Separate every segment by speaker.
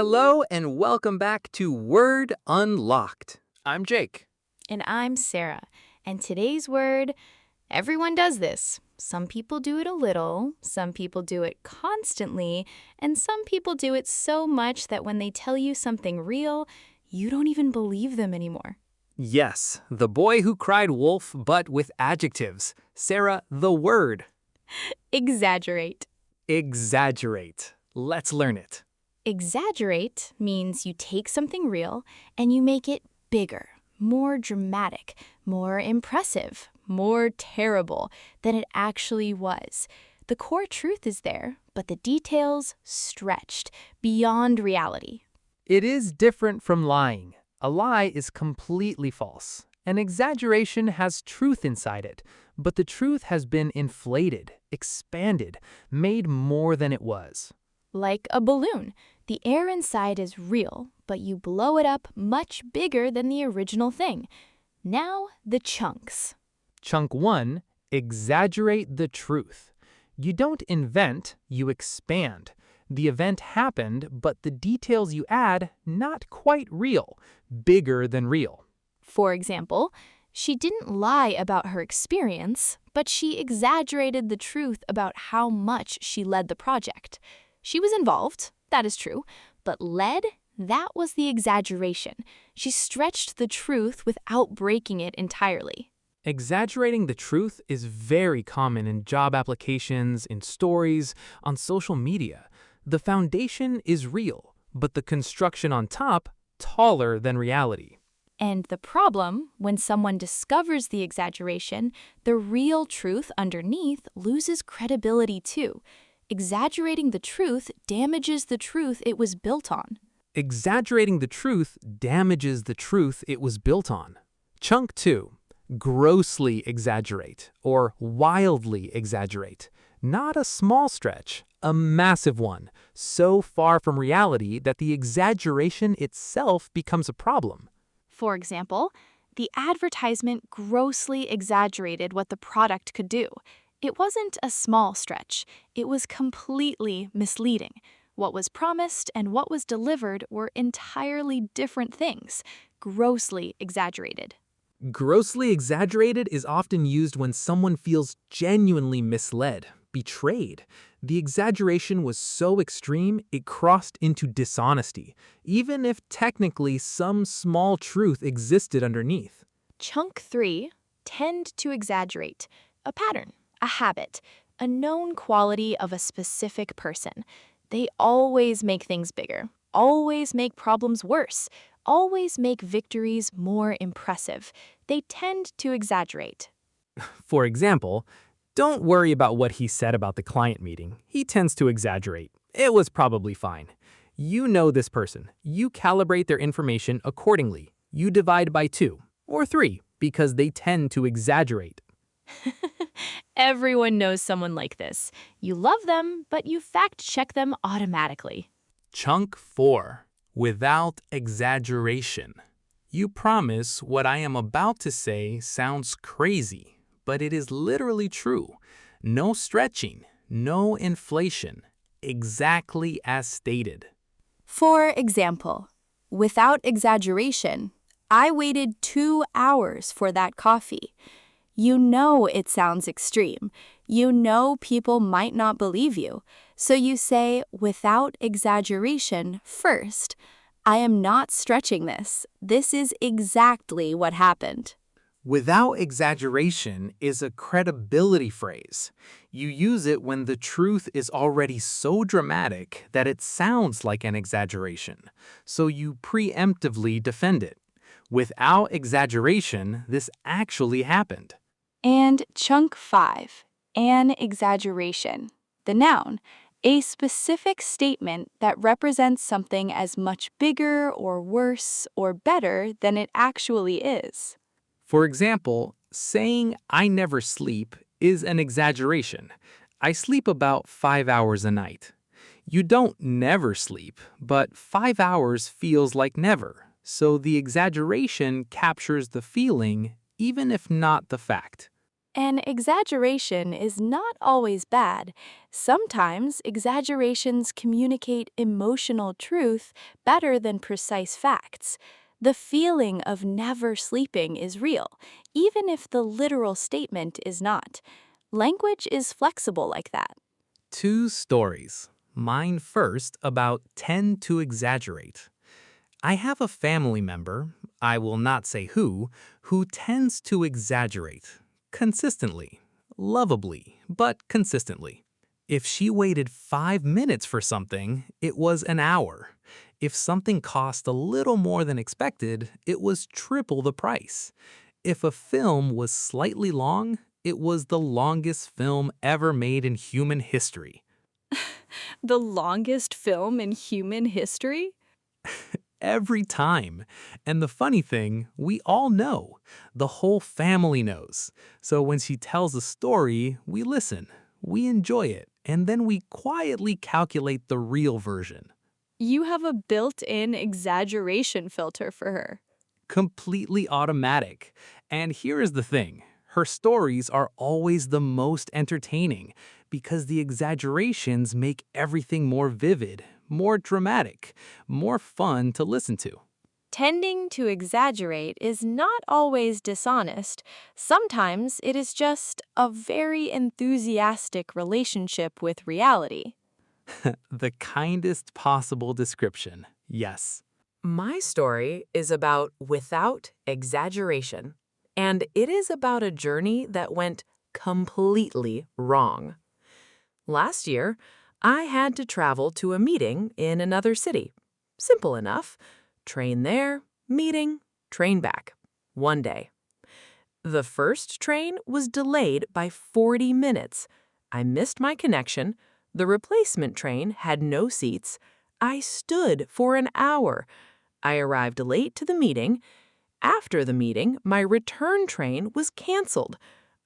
Speaker 1: Hello and welcome back to Word Unlocked. I'm Jake.
Speaker 2: And I'm Sarah. And today's word, everyone does this. Some people do it a little, some people do it constantly, and some people do it so much that when they tell you something real, you don't even believe them anymore.
Speaker 1: Yes, the boy who cried wolf, but with adjectives. Sarah, the word.
Speaker 2: Exaggerate.
Speaker 1: Exaggerate. Let's learn it.
Speaker 2: Exaggerate means you take something real and you make it bigger, more dramatic, more impressive, more terrible than it actually was. The core truth is there, but the details stretched beyond reality.
Speaker 1: It is different from lying. A lie is completely false. An exaggeration has truth inside it, but the truth has been inflated, expanded, made more than it was.
Speaker 2: Like a balloon, the air inside is real, but you blow it up much bigger than the original thing. Now, the chunks.
Speaker 1: Chunk 1, exaggerate the truth. You don't invent, you expand. The event happened, but the details you add, not quite real, bigger than real.
Speaker 2: For example, she didn't lie about her experience, but she exaggerated the truth about how much she led the project. She was involved, that is true, but led, that was the exaggeration. She stretched the truth without breaking it entirely.
Speaker 1: Exaggerating the truth is very common in job applications, in stories, on social media. The foundation is real, but the construction on top, taller than reality.
Speaker 2: And the problem, when someone discovers the exaggeration, the real truth underneath loses credibility too. Exaggerating the truth damages the truth it was built on.
Speaker 1: Exaggerating the truth damages the truth it was built on. Chunk 2. Grossly exaggerate or wildly exaggerate. Not a small stretch, a massive one, so far from reality that the exaggeration itself becomes a problem.
Speaker 2: For example, the advertisement grossly exaggerated what the product could do. It wasn't a small stretch. It was completely misleading. What was promised and what was delivered were entirely different things, grossly exaggerated.
Speaker 1: Grossly exaggerated is often used when someone feels genuinely misled, betrayed. The exaggeration was so extreme it crossed into dishonesty, even if technically some small truth existed underneath.
Speaker 2: Chunk 3, tend to exaggerate, a pattern, a habit, a known quality of a specific person. They always make things bigger, always make problems worse, always make victories more impressive. They tend to exaggerate.
Speaker 1: For example, don't worry about what he said about the client meeting. He tends to exaggerate. It was probably fine. You know this person. You calibrate their information accordingly. You divide by 2 or 3 because they tend to exaggerate.
Speaker 2: Everyone knows someone like this. You love them, but you fact-check them automatically.
Speaker 1: Chunk 4. Without exaggeration. You promise what I am about to say sounds crazy, but it is literally true. No stretching, no inflation, exactly as stated.
Speaker 2: For example, without exaggeration, I waited 2 hours for that coffee. You know it sounds extreme. You know people might not believe you. So you say, without exaggeration, first. I am not stretching this. This is exactly what happened.
Speaker 1: Without exaggeration is a credibility phrase. You use it when the truth is already so dramatic that it sounds like an exaggeration, so you preemptively defend it. Without exaggeration, this actually happened.
Speaker 2: And chunk 5, an exaggeration. The noun, a specific statement that represents something as much bigger or worse or better than it actually is.
Speaker 1: For example, saying I never sleep is an exaggeration. I sleep about 5 hours a night. You don't never sleep, but 5 hours feels like never, so the exaggeration captures the feeling even if not the fact.
Speaker 2: An exaggeration is not always bad. Sometimes exaggerations communicate emotional truth better than precise facts. The feeling of never sleeping is real, even if the literal statement is not. Language is flexible like that.
Speaker 1: Two stories. Mine first about tend to exaggerate. I have a family member, I will not say who tends to exaggerate. Consistently. Lovably, but consistently. If she waited 5 minutes for something, it was an hour. If something cost a little more than expected, it was triple the price. If a film was slightly long, it was the longest film ever made in human history.
Speaker 2: The longest film in human history?
Speaker 1: Every time. And the funny thing, we all know. The whole family knows. So when she tells a story, we listen, we enjoy it, and then we quietly calculate the real version.
Speaker 2: You have a built in exaggeration filter for her.
Speaker 1: Completely automatic. And here is the thing. Her stories are always the most entertaining because the exaggerations make everything more vivid, more dramatic, more fun to listen to.
Speaker 2: Tending to exaggerate is not always dishonest. Sometimes it is just a very enthusiastic relationship with reality.
Speaker 1: The kindest possible description, yes.
Speaker 3: My story is about without exaggeration, and it is about a journey that went completely wrong. Last year, I had to travel to a meeting in another city. Simple enough. Train there, meeting, train back. One day. The first train was delayed by 40 minutes. I missed my connection. The replacement train had no seats. I stood for an hour. I arrived late to the meeting. After the meeting, my return train was canceled.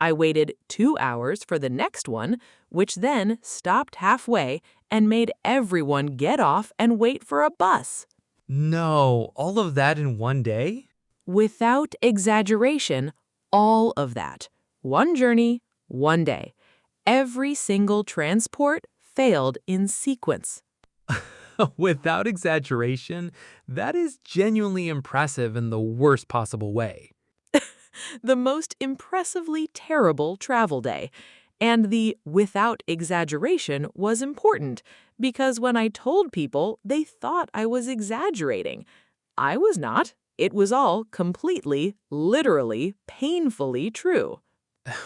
Speaker 3: I waited 2 hours for the next one, which then stopped halfway and made everyone get off and wait for a bus.
Speaker 1: No, all of that in one day?
Speaker 3: Without exaggeration, all of that. One journey, one day. Every single transport failed in sequence.
Speaker 1: Without exaggeration, that is genuinely impressive in the worst possible way.
Speaker 3: The most impressively terrible travel day. And the without exaggeration was important because when I told people, they thought I was exaggerating. I was not. It was all completely, literally, painfully true.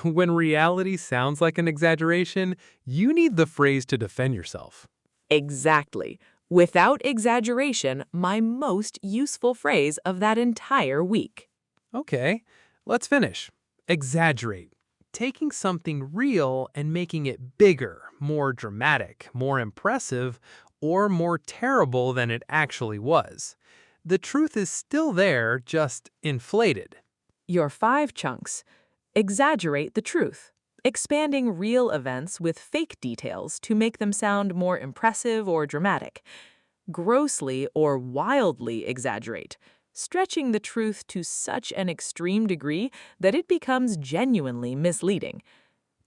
Speaker 1: When reality sounds like an exaggeration, you need the phrase to defend yourself.
Speaker 3: Exactly. Without exaggeration, my most useful phrase of that entire week.
Speaker 1: Okay, let's finish. Exaggerate. Taking something real and making it bigger, more dramatic, more impressive, or more terrible than it actually was. The truth is still there, just inflated.
Speaker 3: Your 5 chunks. Exaggerate the truth. Expanding real events with fake details to make them sound more impressive or dramatic. Grossly or wildly exaggerate. Stretching the truth to such an extreme degree that it becomes genuinely misleading.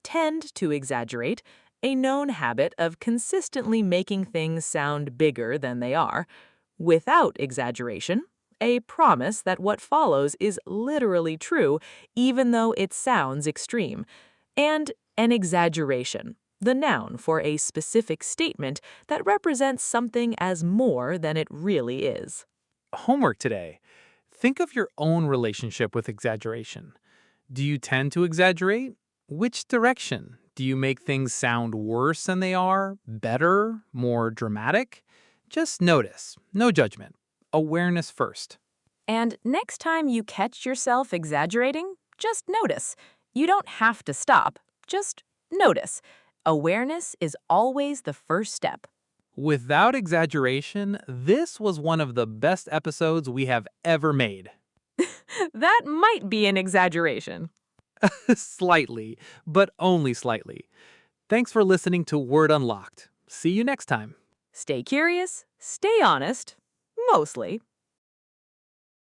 Speaker 3: Tend to exaggerate, a known habit of consistently making things sound bigger than they are. Without exaggeration, a promise that what follows is literally true, even though it sounds extreme. And an exaggeration, the noun for a specific statement that represents something as more than it really is.
Speaker 1: Homework today. Think of your own relationship with exaggeration. Do you tend to exaggerate? Which direction? Do you make things sound worse than they are? Better? More dramatic? Just notice. No judgment. Awareness first.
Speaker 2: And next time you catch yourself exaggerating, just notice. You don't have to stop, just notice. Awareness is always the first step.
Speaker 1: Without exaggeration, this was one of the best episodes we have ever made.
Speaker 2: That might be an exaggeration.
Speaker 1: Slightly, but only slightly. Thanks for listening to Word Unlocked. See you next time.
Speaker 2: Stay curious, stay honest, mostly.